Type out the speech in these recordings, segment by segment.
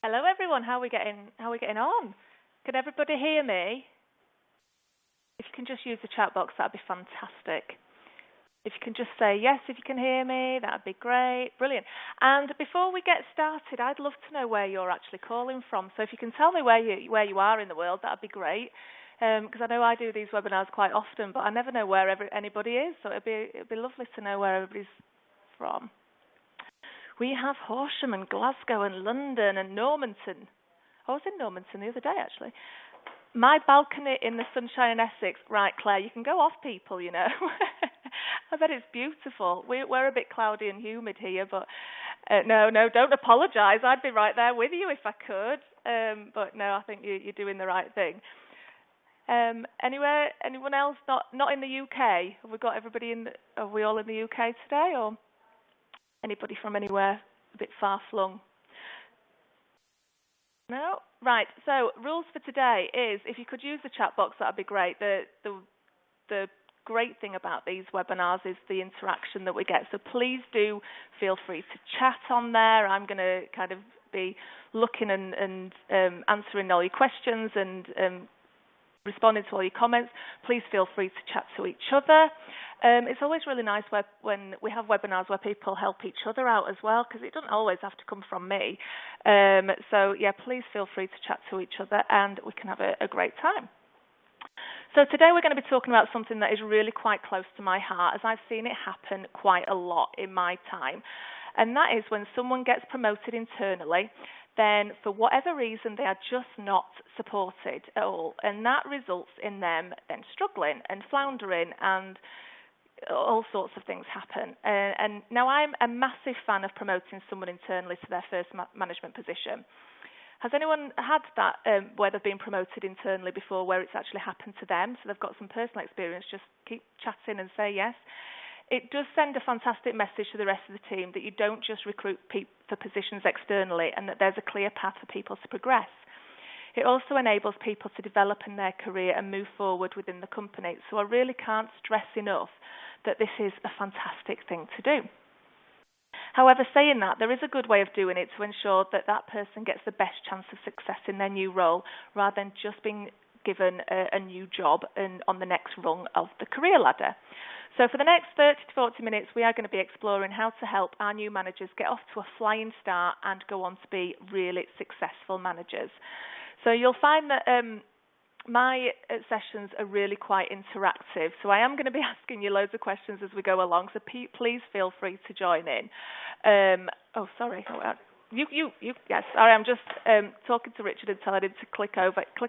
Hello, everyone. How are we getting? How are we getting on? Can everybody hear me? If you can just use the chat box, that'd be fantastic. If you can just say yes, if you can hear me, that'd be great. Brilliant. And before we get started, I'd love to know where you're actually calling from. So if you can tell me where you are in the world, that'd be great. Because I know I do these webinars quite often, but I never know where anybody is. So it'd be lovely to know where everybody's from. We have Horsham and Glasgow and London and Normanton. I was in Normanton the other day, actually. My balcony in the sunshine in Essex. Right, Claire, you can go off people, you know. I bet it's beautiful. We're a bit cloudy and humid here, but no, don't apologise. I'd be right there with you if I could. But no, I think you're doing the right thing. Anyone else not in the UK? Have we got everybody are we all in the UK today, or anybody from anywhere a bit far flung? No? Right, so rules for today is if you could use the chat box, that'd be great. The great thing about these webinars is the interaction that we get. So please do feel free to chat on there. I'm going to kind of be looking and answering all your questions and responding to all your comments. Please feel free to chat to each other. It's always really nice when we have webinars where people help each other out as well, because it doesn't always have to come from me. So yeah, please feel free to chat to each other and we can have a great time. So today we're going to be talking about something that is really quite close to my heart, as I've seen it happen quite a lot in my time. And that is when someone gets promoted internally, then for whatever reason they are just not supported at all. And that results in them then struggling and floundering, and all sorts of things happen. And now I'm a massive fan of promoting someone internally to their first management position. Has anyone had that where they've been promoted internally before, where it's actually happened to them? So they've got some personal experience. Just keep chatting and say yes. It does send a fantastic message to the rest of the team that you don't just recruit for positions externally, and that there's a clear path for people to progress. It also enables people to develop in their career and move forward within the company. So I really can't stress enough that this is a fantastic thing to do. However, saying that, there is a good way of doing it to ensure that that person gets the best chance of success in their new role, rather than just being given a new job and on the next rung of the career ladder. So for the next 30 to 40 minutes, we are going to be exploring how to help our new managers get off to a flying start and go on to be really successful managers. So you'll find that my sessions are really quite interactive. So I am going to be asking you loads of questions as we go along. So please feel free to join in. Yes. Sorry, I'm just talking to Richard and telling him to click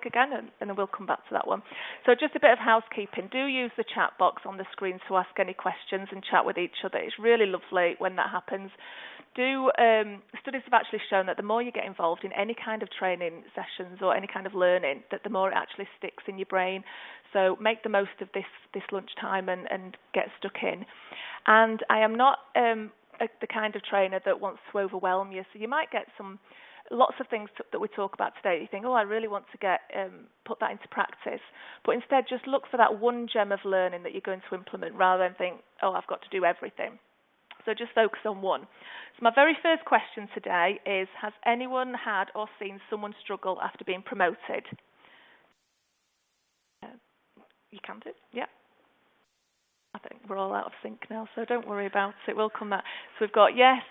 again, and then we'll come back to that one. So just a bit of housekeeping. Do use the chat box on the screen to ask any questions and chat with each other. It's really lovely when that happens. Studies have actually shown that the more you get involved in any kind of training sessions or any kind of learning, that the more it actually sticks in your brain. So make the most of this lunchtime and get stuck in. And I am not the kind of trainer that wants to overwhelm you. So you might get lots of things that we talk about today. You think, I really want to put that into practice. But instead, just look for that one gem of learning that you're going to implement, rather than think, I've got to do everything. So just focus on one. So my very first question today is, has anyone had or seen someone struggle after being promoted? You can do, yeah. I think we're all out of sync now, so don't worry about it. We'll come back. So we've got yes,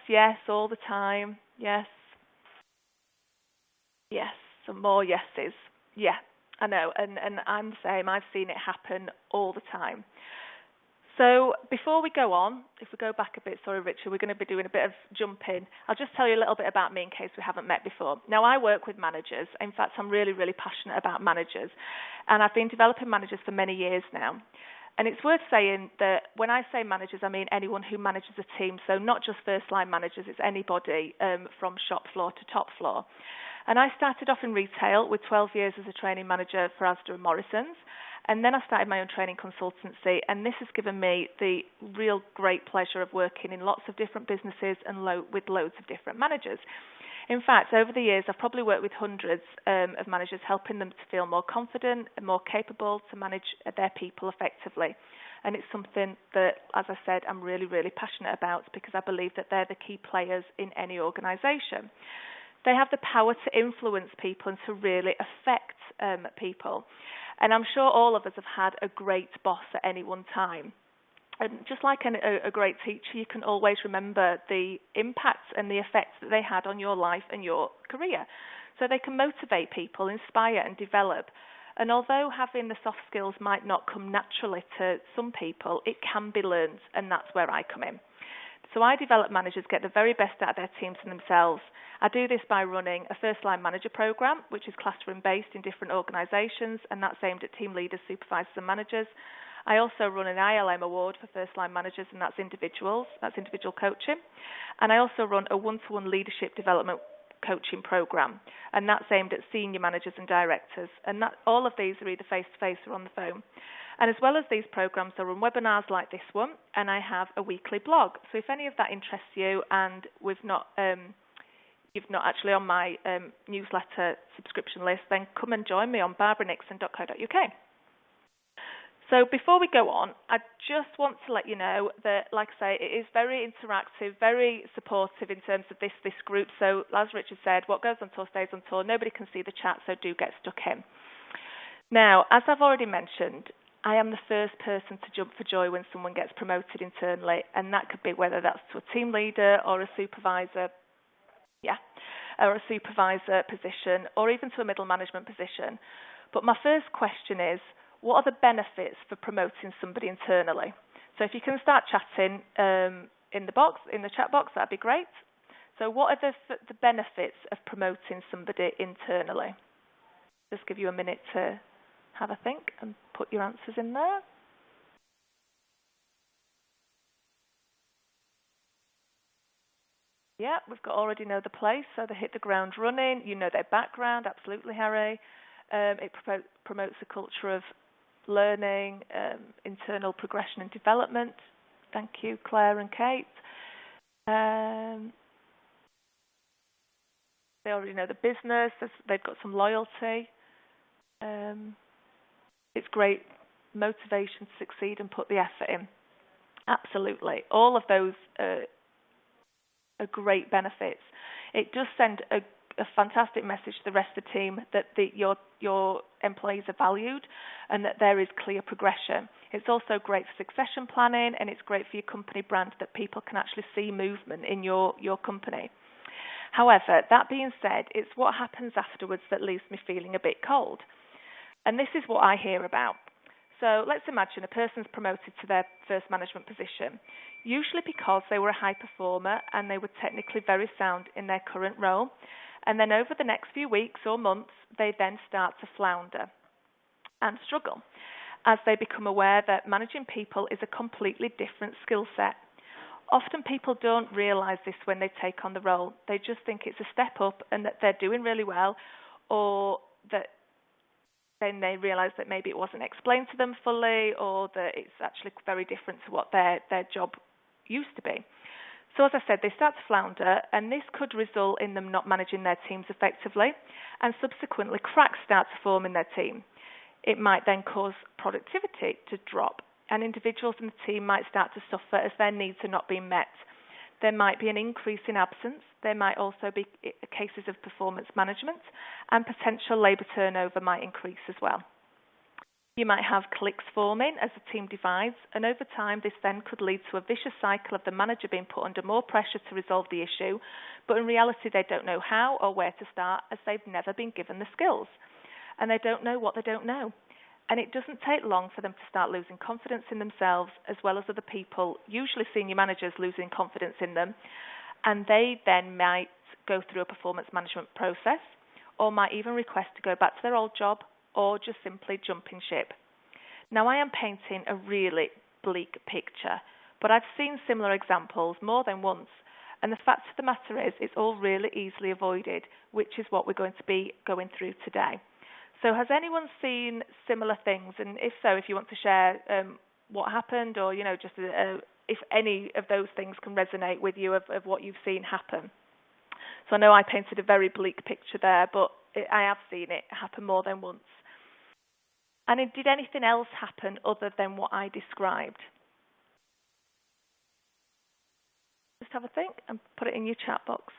all the time. Yes, some more yeses. Yeah, I know, and I'm the same. I've seen it happen all the time. So before we go on, if we go back a bit, sorry, Richard, we're going to be doing a bit of jumping. I'll just tell you a little bit about me in case we haven't met before. Now, I work with managers. In fact, I'm really, really passionate about managers. And I've been developing managers for many years now. And it's worth saying that when I say managers, I mean anyone who manages a team. So not just first-line managers, it's anybody from shop floor to top floor. And I started off in retail with 12 years as a training manager for Asda and Morrison's. And then I started my own training consultancy, and this has given me the real great pleasure of working in lots of different businesses and with loads of different managers. In fact, over the years, I've probably worked with hundreds of managers, helping them to feel more confident and more capable to manage their people effectively. And it's something that, as I said, I'm really, really passionate about, because I believe that they're the key players in any organisation. They have the power to influence people and to really affect people. And I'm sure all of us have had a great boss at any one time. And just like a great teacher, you can always remember the impacts and the effects that they had on your life and your career. So they can motivate people, inspire and develop. And although having the soft skills might not come naturally to some people, it can be learned, and that's where I come in. So I develop managers get the very best out of their teams and themselves. I do this by running a first-line manager program, which is classroom-based in different organisations, and that's aimed at team leaders, supervisors and managers. I also run an ILM award for first-line managers, and that's individuals, that's individual coaching. And I also run a one-to-one leadership development coaching program, and that's aimed at senior managers and directors. And all of these are either face-to-face or on the phone. And as well as these programs, I run webinars like this one, and I have a weekly blog. So if any of that interests you and you're not actually on my newsletter subscription list, then come and join me on BARBARA.NIXON.co.uk. So before we go on, I just want to let you know that, like I say, it is very interactive, very supportive in terms of this group. So as Richard said, what goes on tour stays on tour. Nobody can see the chat, so do get stuck in. Now, as I've already mentioned, I am the first person to jump for joy when someone gets promoted internally, and that could be whether that's to a team leader or a supervisor, or a supervisor position, or even to a middle management position. But my first question is, what are the benefits for promoting somebody internally? So if you can start chatting in the chat box, that'd be great. So what are the benefits of promoting somebody internally? Just give you a minute to have a think and put your answers in there. Yeah, we've got already know the place, so they hit the ground running. You know their background, absolutely, Harry. It promotes a culture of learning, internal progression and development. Thank you, Claire and Kate. They already know the business. They've got some loyalty. It's great motivation to succeed and put the effort in. Absolutely. All of those are great benefits. It does send a fantastic message to the rest of the team that your employees are valued and that there is clear progression. It's also great for succession planning, and it's great for your company brand that people can actually see movement in your company. However, that being said, it's what happens afterwards that leaves me feeling a bit cold. And this is what I hear about. So let's imagine a person's promoted to their first management position, usually because they were a high performer and they were technically very sound in their current role. And then over the next few weeks or months, they then start to flounder and struggle as they become aware that managing people is a completely different skill set. Often people don't realise this when they take on the role. They just think it's a step up and that they're doing really well, or that then they realise that maybe it wasn't explained to them fully, or that it's actually very different to what their job used to be. So as I said, they start to flounder, and this could result in them not managing their teams effectively, and subsequently cracks start to form in their team. It might then cause productivity to drop, and individuals in the team might start to suffer as their needs are not being met. There might be an increase in absence. There might also be cases of performance management, and potential labour turnover might increase as well. You might have cliques forming as the team divides, and over time this then could lead to a vicious cycle of the manager being put under more pressure to resolve the issue, but in reality they don't know how or where to start, as they've never been given the skills, and they don't know what they don't know. And it doesn't take long for them to start losing confidence in themselves, as well as other people, usually senior managers, losing confidence in them. And they then might go through a performance management process, or might even request to go back to their old job, or just simply jumping ship. Now, I am painting a really bleak picture, but I've seen similar examples more than once. And the fact of the matter is, it's all really easily avoided, which is what we're going to be going through today. So has anyone seen similar things? And if so, if you want to share what happened, or, just if any of those things can resonate with you of what you've seen happen. So I know I painted a very bleak picture there, but I have seen it happen more than once. And did anything else happen other than what I described? Just have a think and put it in your chat box.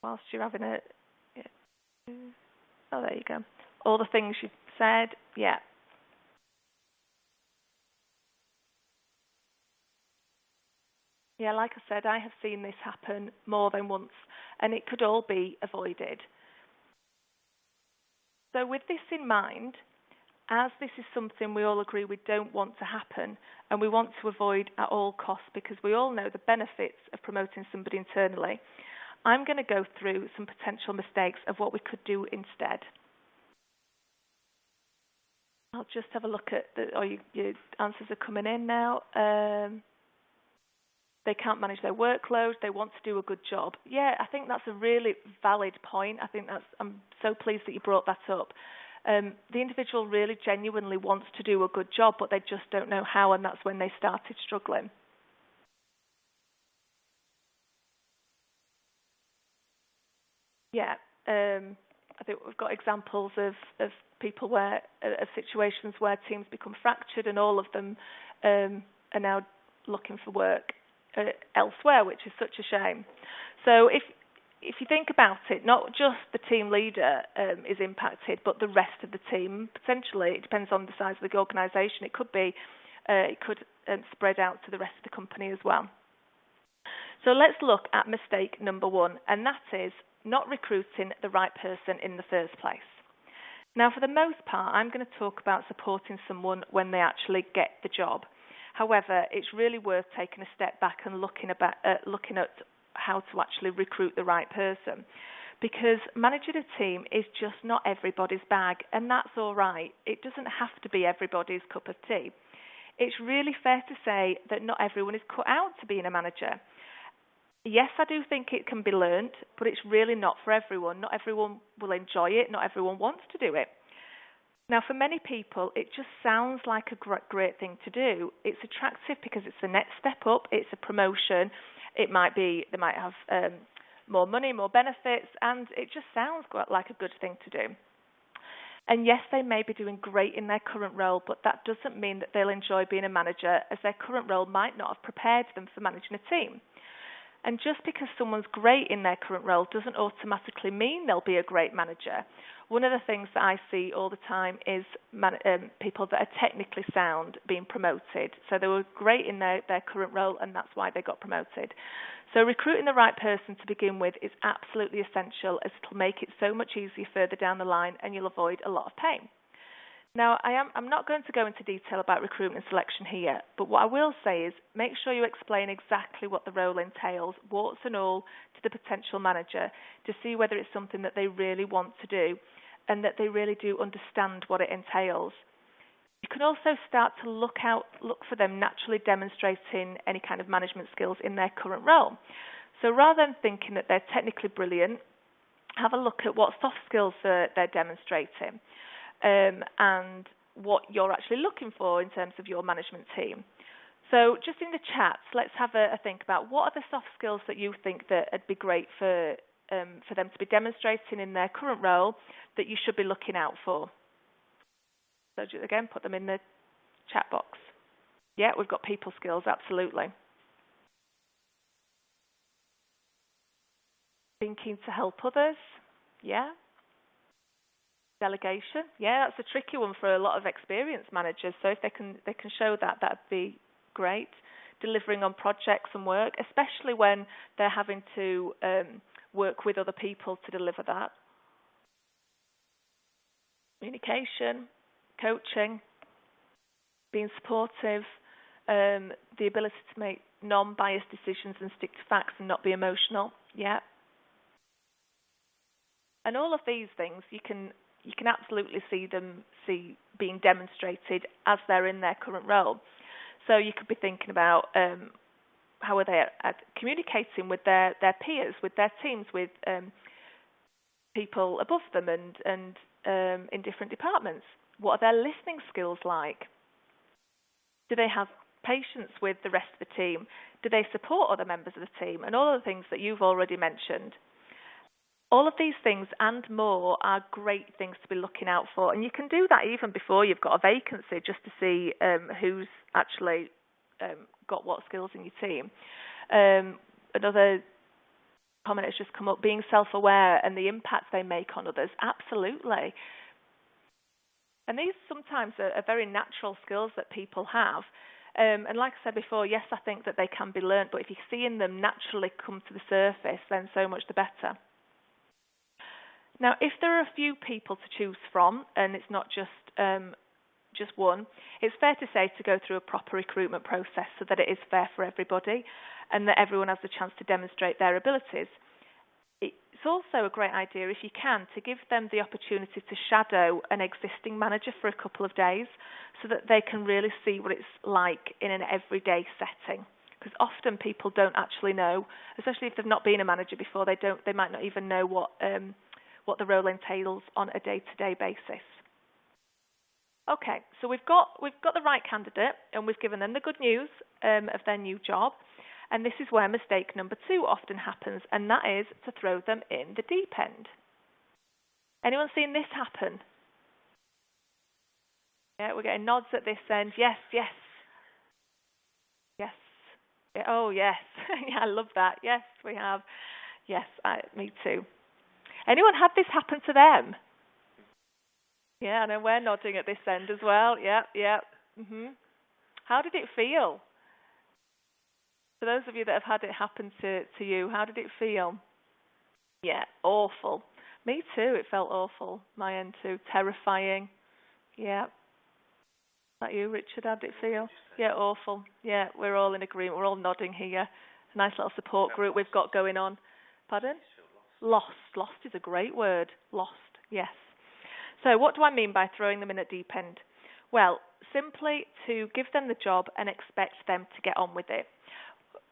whilst you're having a... Oh, there you go. All the things you've said, yeah. Yeah, like I said, I have seen this happen more than once, and it could all be avoided. So with this in mind, as this is something we all agree we don't want to happen, and we want to avoid at all costs because we all know the benefits of promoting somebody internally, I'm going to go through some potential mistakes of what we could do instead. I'll just have a look at your answers are coming in now. They can't manage their workload. They want to do a good job. Yeah, I think that's a really valid point. I'm so pleased that you brought that up. The individual really genuinely wants to do a good job, but they just don't know how, and that's when they started struggling. Yeah, I think we've got examples of people of situations where teams become fractured, and all of them are now looking for work elsewhere, which is such a shame. So if you think about it, not just the team leader is impacted, but the rest of the team. Potentially, it depends on the size of the organisation. It could spread out to the rest of the company as well. So let's look at mistake number 1, and that is not recruiting the right person in the first place. Now, for the most part, I'm going to talk about supporting someone when they actually get the job. However, it's really worth taking a step back and looking at how to actually recruit the right person, because managing a team is just not everybody's bag, and that's all right. It doesn't have to be everybody's cup of tea. It's really fair to say that not everyone is cut out to being a manager. Yes, I do think it can be learnt, but it's really not for everyone. Not everyone will enjoy it. Not everyone wants to do it. Now, for many people, it just sounds like a great thing to do. It's attractive because it's the next step up. It's a promotion. They might have more money, more benefits, and it just sounds like a good thing to do. And yes, they may be doing great in their current role, but that doesn't mean that they'll enjoy being a manager, as their current role might not have prepared them for managing a team. And just because someone's great in their current role doesn't automatically mean they'll be a great manager. One of the things that I see all the time is people that are technically sound being promoted. So they were great in their current role, and that's why they got promoted. So recruiting the right person to begin with is absolutely essential, as it'll make it so much easier further down the line, and you'll avoid a lot of pain. Now, I'm not going to go into detail about recruitment and selection here, but what I will say is make sure you explain exactly what the role entails, warts and all, to the potential manager to see whether it's something that they really want to do and that they really do understand what it entails. You can also start to look for them naturally demonstrating any kind of management skills in their current role. So rather than thinking that they're technically brilliant, have a look at what soft skills they're demonstrating. And what you're actually looking for in terms of your management team. So just in the chats, let's have a think about what are the soft skills that you think that would be great for them to be demonstrating in their current role that you should be looking out for. So again, put them in the chat box. Yeah, we've got people skills, absolutely. Being keen to help others, yeah. Delegation, yeah, that's a tricky one for a lot of experienced managers. So if they can show that'd be great. Delivering on projects and work, especially when they're having to work with other people to deliver that. Communication, coaching, being supportive, the ability to make non-biased decisions and stick to facts and not be emotional. Yeah. And all of these things you can absolutely see being demonstrated as they're in their current role. So you could be thinking about how are they at communicating with their peers, with their teams, with people above them and in different departments. What are their listening skills like? Do they have patience with the rest of the team? Do they support other members of the team? And all of the things that you've already mentioned. All of these things and more are great things to be looking out for. And you can do that even before you've got a vacancy, just to see who's actually got what skills in your team. Another comment has just come up, being self-aware and the impact they make on others. Absolutely. And these sometimes are very natural skills that people have. And like I said before, yes, I think that they can be learnt, but if you're seeing them naturally come to the surface, then so much the better. Now, if there are a few people to choose from, and it's not just one, it's fair to say to go through a proper recruitment process so that it is fair for everybody and that everyone has the chance to demonstrate their abilities. It's also a great idea, if you can, to give them the opportunity to shadow an existing manager for a couple of days so that they can really see what it's like in an everyday setting. Because often people don't actually know, especially if they've not been a manager before, they might not even know what the role entails on a day-to-day basis. Okay, so we've got the right candidate and we've given them the good news of their new job. And this is where mistake number 2 often happens, and that is to throw them in the deep end. Anyone seen this happen? Yeah, we're getting nods at this end. Yes, yes. Yes. Yeah, oh, yes. Yeah, I love that. Yes, we have. Yes, me too. Anyone had this happen to them? Yeah, I know we're nodding at this end as well. Yeah, yeah. How did it feel? For those of you that have had it happen to you, how did it feel? Yeah, awful. Me too, it felt awful. My end too. Terrifying. Yeah. Is that you, Richard? How did it feel? Yeah, awful. Yeah, we're all in agreement. We're all nodding here. A nice little support group we've got going on. Pardon? Lost. Lost is a great word. Lost, yes. So what do I mean by throwing them in a deep end? Well, simply to give them the job and expect them to get on with it.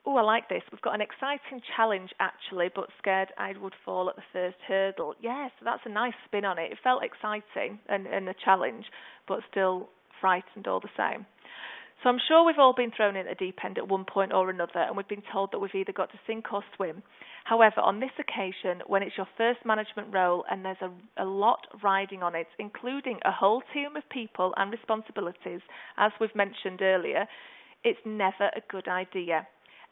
Oh, I like this. We've got an exciting challenge, actually, but scared I would fall at the first hurdle. Yes, that's a nice spin on it. It felt exciting and a challenge, but still frightened all the same. So I'm sure we've all been thrown in a deep end at one point or another, and we've been told that we've either got to sink or swim. However, on this occasion, when it's your first management role and there's a lot riding on it, including a whole team of people and responsibilities, as we've mentioned earlier, it's never a good idea.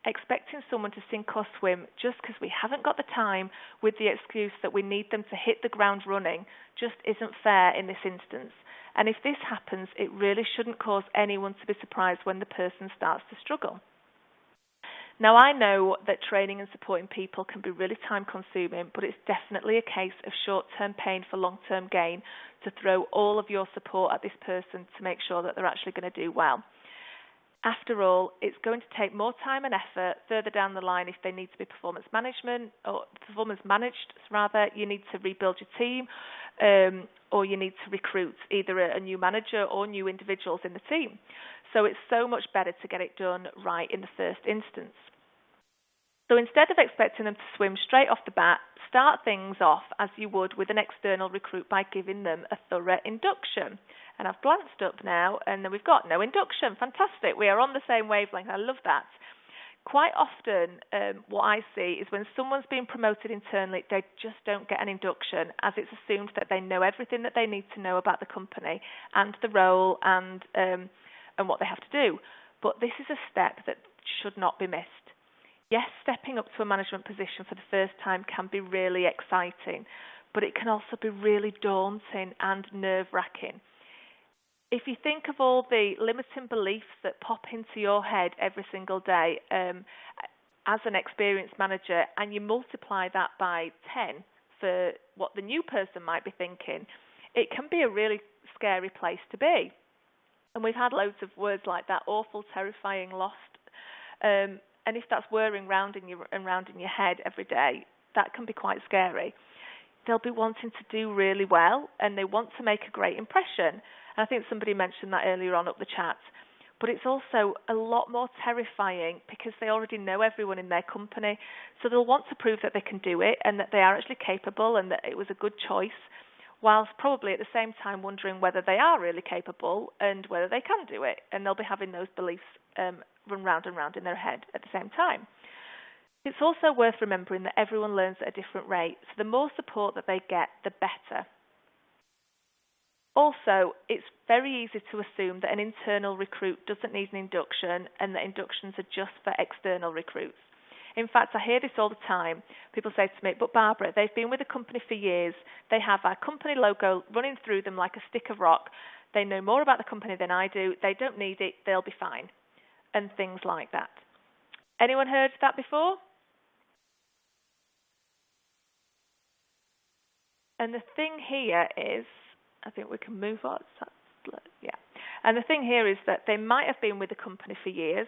Expecting someone to sink or swim just because we haven't got the time with the excuse that we need them to hit the ground running just isn't fair in this instance. And if this happens, it really shouldn't cause anyone to be surprised when the person starts to struggle. Now, I know that training and supporting people can be really time-consuming, but it's definitely a case of short-term pain for long-term gain to throw all of your support at this person to make sure that they're actually going to do well. After all, it's going to take more time and effort further down the line if they need to be performance managed. You need to rebuild your team, or you need to recruit either a new manager or new individuals in the team. So it's so much better to get it done right in the first instance. So instead of expecting them to swim straight off the bat, start things off as you would with an external recruit by giving them a thorough induction. And I've glanced up now, and then we've got no induction. Fantastic. We are on the same wavelength. I love that. Quite often, what I see is when someone's being promoted internally, they just don't get an induction, as it's assumed that they know everything that they need to know about the company and the role and what they have to do. But this is a step that should not be missed. Yes, stepping up to a management position for the first time can be really exciting, but it can also be really daunting and nerve-wracking. If you think of all the limiting beliefs that pop into your head every single day as an experienced manager, and you multiply that by 10 for what the new person might be thinking, it can be a really scary place to be. And we've had loads of words like that: awful, terrifying, lost. And if that's whirring round in your head every day, that can be quite scary. They'll be wanting to do really well, and they want to make a great impression. And I think somebody mentioned that earlier on up the chat. But it's also a lot more terrifying because they already know everyone in their company. So they'll want to prove that they can do it and that they are actually capable and that it was a good choice, whilst probably at the same time wondering whether they are really capable and whether they can do it. And they'll be having those beliefs run round and round in their head at the same time. It's also worth remembering that everyone learns at a different rate, so the more support that they get, the better. Also, it's very easy to assume that an internal recruit doesn't need an induction and that inductions are just for external recruits. In fact, I hear this all the time. People say to me, but Barbara, they've been with the company for years. They have our company logo running through them like a stick of rock. They know more about the company than I do. They don't need it. They'll be fine. And things like that. Anyone heard that before? And the thing here is, I think we can move on. Yeah. And the thing here is that they might have been with the company for years.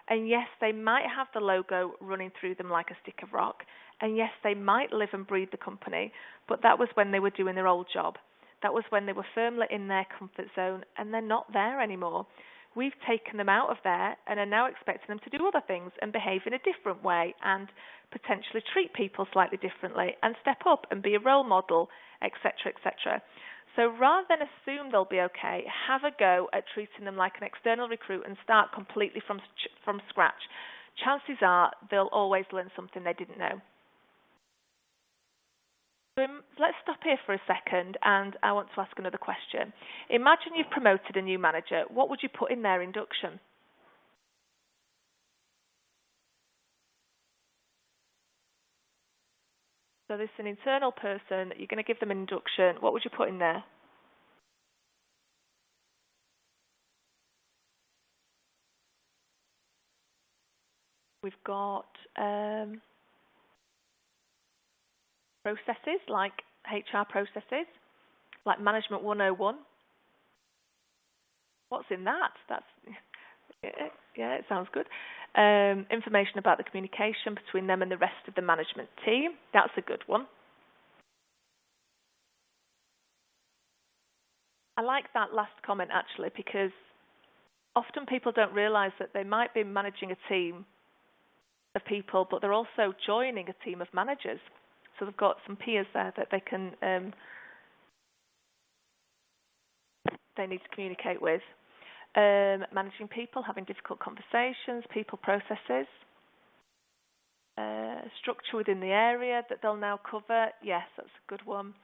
And yes, they might have the logo running through them like a stick of rock. And yes, they might live and breathe the company. But that was when they were doing their old job. That was when they were firmly in their comfort zone. And they're not there anymore. We've taken them out of there and are now expecting them to do other things and behave in a different way and potentially treat people slightly differently and step up and be a role model, etc., etc. So rather than assume they'll be okay, have a go at treating them like an external recruit and start completely from scratch. Chances are they'll always learn something they didn't know. Let's stop here for a second, and I want to ask another question. Imagine you've promoted a new manager. What would you put in their induction? So this is an internal person. You're going to give them an induction. What would you put in there? We've got processes, like HR processes, like Management 101. What's in that? Yeah, it sounds good. Information about the communication between them and the rest of the management team. That's a good one. I like that last comment, actually, because often people don't realise that they might be managing a team of people, but they're also joining a team of managers. So they've got some peers there that they can they need to communicate with. Managing people, having difficult conversations, people processes, structure within the area that they'll now cover. Yes, that's a good one.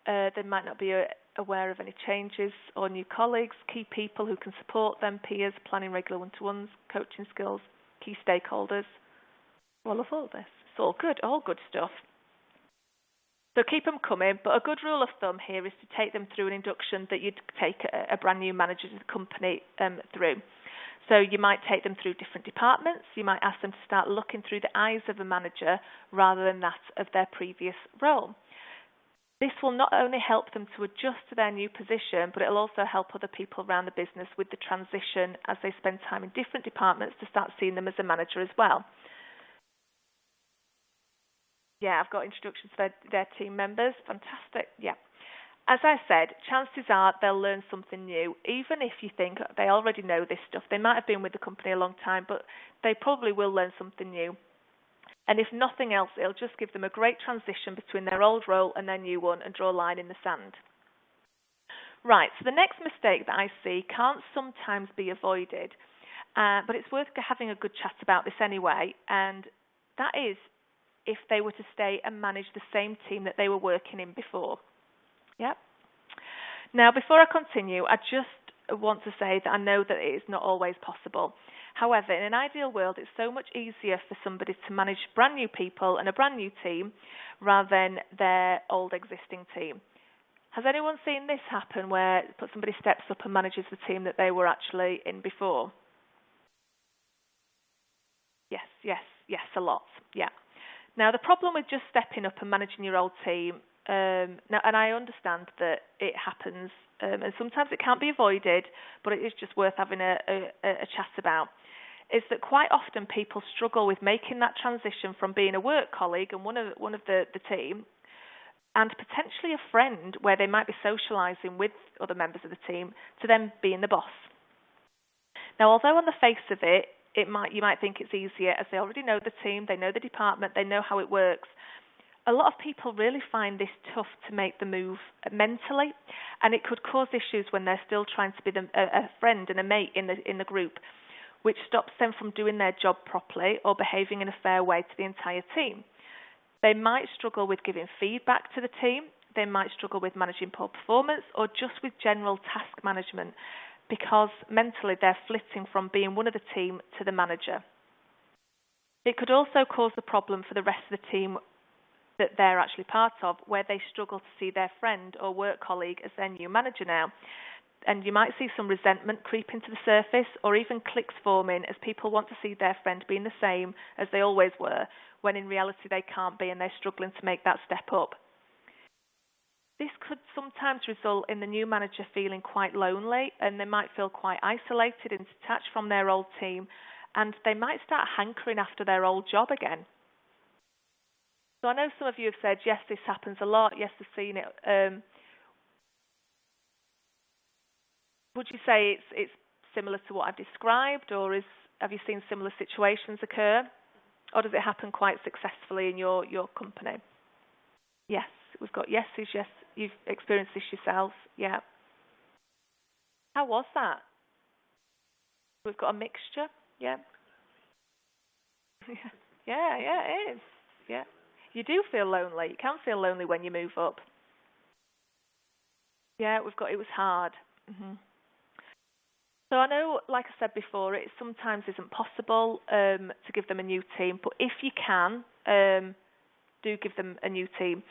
They might not be aware of any changes or new colleagues, key people who can support them, peers, planning regular one-to-ones, coaching skills, key stakeholders. Well, I love all this. It's all good stuff. So keep them coming, but a good rule of thumb here is to take them through an induction that you'd take a brand new manager to the company through. So you might take them through different departments. You might ask them to start looking through the eyes of a manager rather than that of their previous role. This will not only help them to adjust to their new position, but it will also help other people around the business with the transition as they spend time in different departments to start seeing them as a manager as well. Yeah, I've got introductions for their team members. Fantastic. Yeah. As I said, chances are they'll learn something new. Even if you think they already know this stuff, they might have been with the company a long time, but they probably will learn something new. And if nothing else, it'll just give them a great transition between their old role and their new one and draw a line in the sand. Right, so the next mistake that I see can't sometimes be avoided, but it's worth having a good chat about this anyway, and that is if they were to stay and manage the same team that they were working in before. Yep. Now, before I continue, I just want to say that I know that it is not always possible. However, in an ideal world, it's so much easier for somebody to manage brand new people and a brand new team rather than their old existing team. Has anyone seen this happen where somebody steps up and manages the team that they were actually in before? Yes, a lot. Yeah. Now, the problem with just stepping up and managing your old team, now, and I understand that it happens, and sometimes it can't be avoided, but it is just worth having a chat about, is that quite often people struggle with making that transition from being a work colleague and one of the team and potentially a friend where they might be socialising with other members of the team to them being the boss. Now, although on the face of it, you might think it's easier as they already know the team, they know the department, they know how it works. A lot of people really find this tough to make the move mentally, and it could cause issues when they're still trying to be a friend and a mate in the group, which stops them from doing their job properly or behaving in a fair way to the entire team. They might struggle with giving feedback to the team, they might struggle with managing poor performance or just with general task management, because mentally they're flitting from being one of the team to the manager. It could also cause a problem for the rest of the team that they're actually part of, where they struggle to see their friend or work colleague as their new manager now. And you might see some resentment creep into the surface, or even cliques forming as people want to see their friend being the same as they always were, when in reality they can't be and they're struggling to make that step up. This could sometimes result in the new manager feeling quite lonely, and they might feel quite isolated and detached from their old team, and they might start hankering after their old job again. So I know some of you have said, yes, this happens a lot, yes, I've seen it. Would you say it's similar to what I've described, or have you seen similar situations occur? Or does it happen quite successfully in your company? Yes, we've got yeses, yes, you've experienced this yourself, yeah. How was that? We've got a mixture, yeah. Yeah, it is, yeah. You do feel lonely. You can feel lonely when you move up. Yeah, it was hard. So I know, like I said before, it sometimes isn't possible to give them a new team, but if you can, do give them a new team.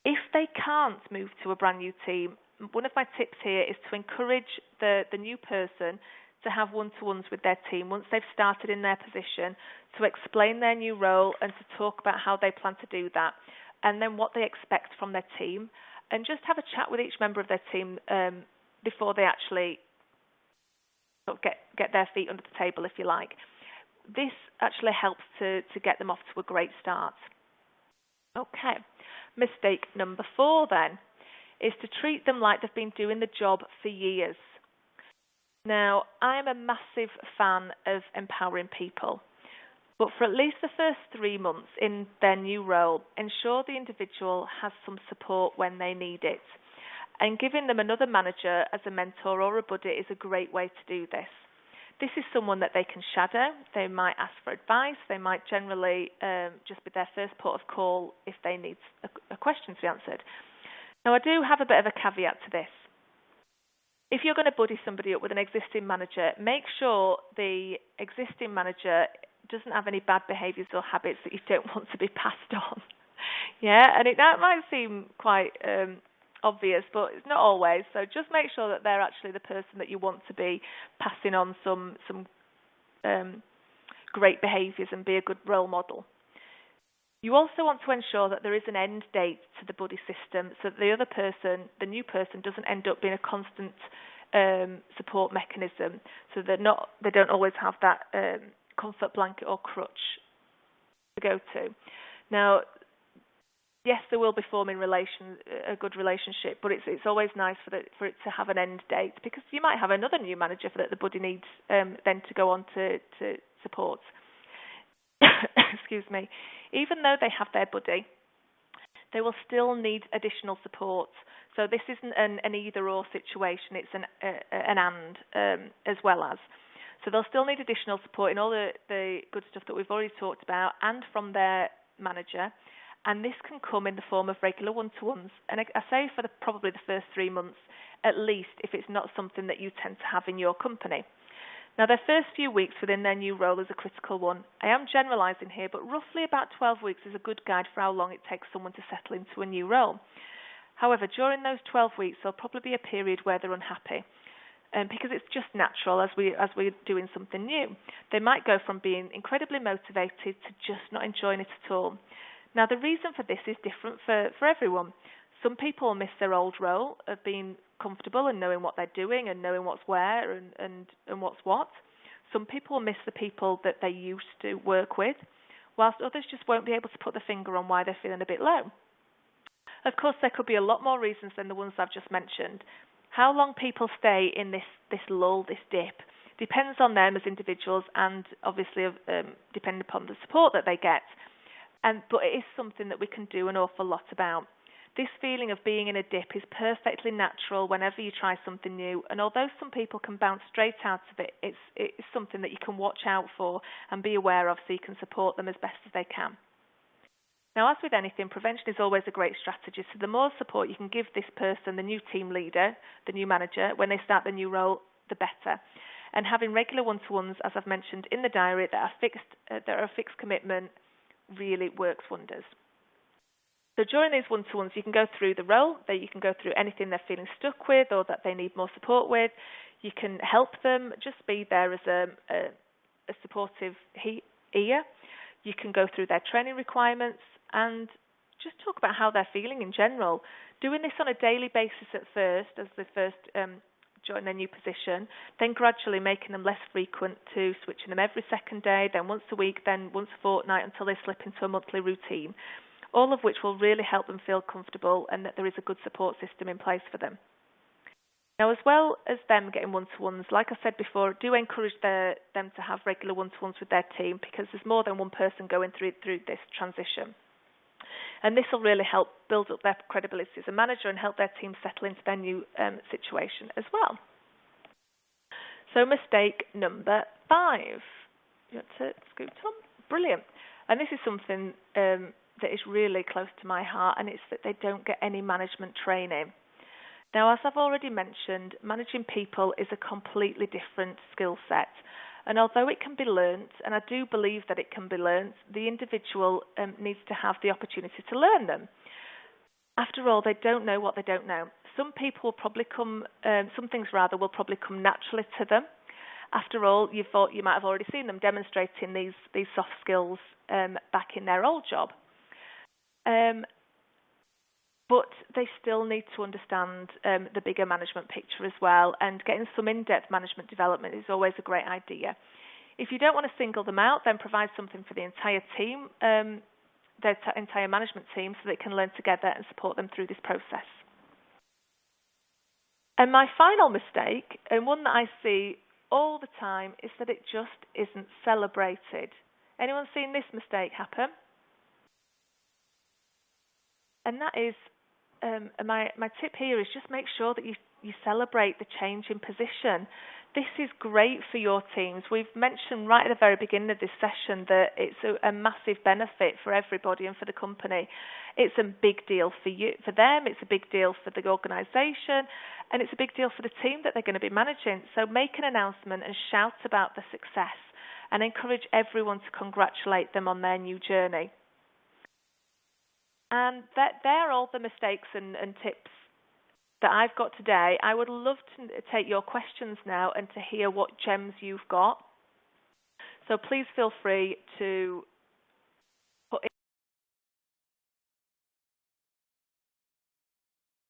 If they can't move to a brand new team, one of my tips here is to encourage the new person to have one-to-ones with their team once they've started in their position, to explain their new role and to talk about how they plan to do that, and then what they expect from their team, and just have a chat with each member of their team before they actually sort of get their feet under the table, if you like. This actually helps to get them off to a great start. Okay. Mistake number 4 then is to treat them like they've been doing the job for years. Now, I'm a massive fan of empowering people, but for at least the first 3 months in their new role, ensure the individual has some support when they need it. And giving them another manager as a mentor or a buddy is a great way to do this. This is someone that they can shadow. They might ask for advice. They might generally just be their first port of call if they need a question to be answered. Now, I do have a bit of a caveat to this. If you're going to buddy somebody up with an existing manager, make sure the existing manager doesn't have any bad behaviours or habits that you don't want to be passed on. Yeah, and that might seem quite obvious, but it's not always. So just make sure that they're actually the person that you want to be passing on some great behaviours and be a good role model. You also want to ensure that there is an end date to the buddy system, so that the new person, doesn't end up being a constant support mechanism. So they don't always have that comfort blanket or crutch to go to. Now, yes, there will be forming a good relationship, but it's always nice for it to have an end date, because you might have another new manager that the buddy needs then to go on to support. Excuse me. Even though they have their buddy, they will still need additional support. So this isn't an either-or situation, it's an and as well as. So they'll still need additional support in all the good stuff that we've already talked about, and from their manager. And this can come in the form of regular one-to-ones. And I say for probably the first 3 months, at least, if it's not something that you tend to have in your company. Now, their first few weeks within their new role is a critical one. I am generalising here, but roughly about 12 weeks is a good guide for how long it takes someone to settle into a new role. However, during those 12 weeks, there'll probably be a period where they're unhappy, because it's just natural as we're doing something new. They might go from being incredibly motivated to just not enjoying it at all. Now, the reason for this is different for everyone. Some people will miss their old role of being comfortable and knowing what they're doing and knowing what's where and what's what. Some people will miss the people that they used to work with, whilst others just won't be able to put the finger on why they're feeling a bit low. Of course, there could be a lot more reasons than the ones I've just mentioned. How long people stay in this lull, this dip, depends on them as individuals, and obviously depending upon the support that they get. But it is something that we can do an awful lot about. This feeling of being in a dip is perfectly natural whenever you try something new, and although some people can bounce straight out of it, it's something that you can watch out for and be aware of so you can support them as best as they can. Now, as with anything, prevention is always a great strategy, so the more support you can give this person, the new team leader, the new manager, when they start the new role, the better. And having regular one-to-ones, as I've mentioned, in the diary that are a fixed commitment really works wonders. So during these one-to-ones, you can go through the role, that you can go through anything they're feeling stuck with or that they need more support with. You can help them, just be there as a supportive ear. You can go through their training requirements and just talk about how they're feeling in general. Doing this on a daily basis at first, as they first join their new position, then gradually making them less frequent to switching them every second day, then once a week, then once a fortnight until they slip into a monthly routine, all of which will really help them feel comfortable and that there is a good support system in place for them. Now, as well as them getting one-to-ones, like I said before, do encourage them to have regular one-to-ones with their team, because there's more than one person going through this transition. And this will really help build up their credibility as a manager and help their team settle into their new situation as well. So mistake number 5. You want to scoot on? Brilliant. And this is something that is really close to my heart, and it's that they don't get any management training. Now, as I've already mentioned, managing people is a completely different skill set. And although it can be learnt, and I do believe that it can be learnt, the individual needs to have the opportunity to learn them. After all, they don't know what they don't know. Some things will probably come naturally to them. After all, you might have already seen them demonstrating these soft skills back in their old job. But they still need to understand the bigger management picture as well, and getting some in-depth management development is always a great idea. If you don't want to single them out, then provide something for the entire team, their entire management team, so they can learn together and support them through this process. And my final mistake, and one that I see all the time, is that it just isn't celebrated. Anyone seen this mistake happen? And that is, my tip here is just make sure that you celebrate the change in position. This is great for your teams. We've mentioned right at the very beginning of this session that it's a massive benefit for everybody and for the company. It's a big deal for them, it's a big deal for the organisation, and it's a big deal for the team that they're going to be managing. So make an announcement and shout about the success and encourage everyone to congratulate them on their new journey. And they're all the mistakes and tips that I've got today. I would love to take your questions now and to hear what gems you've got. So please feel free to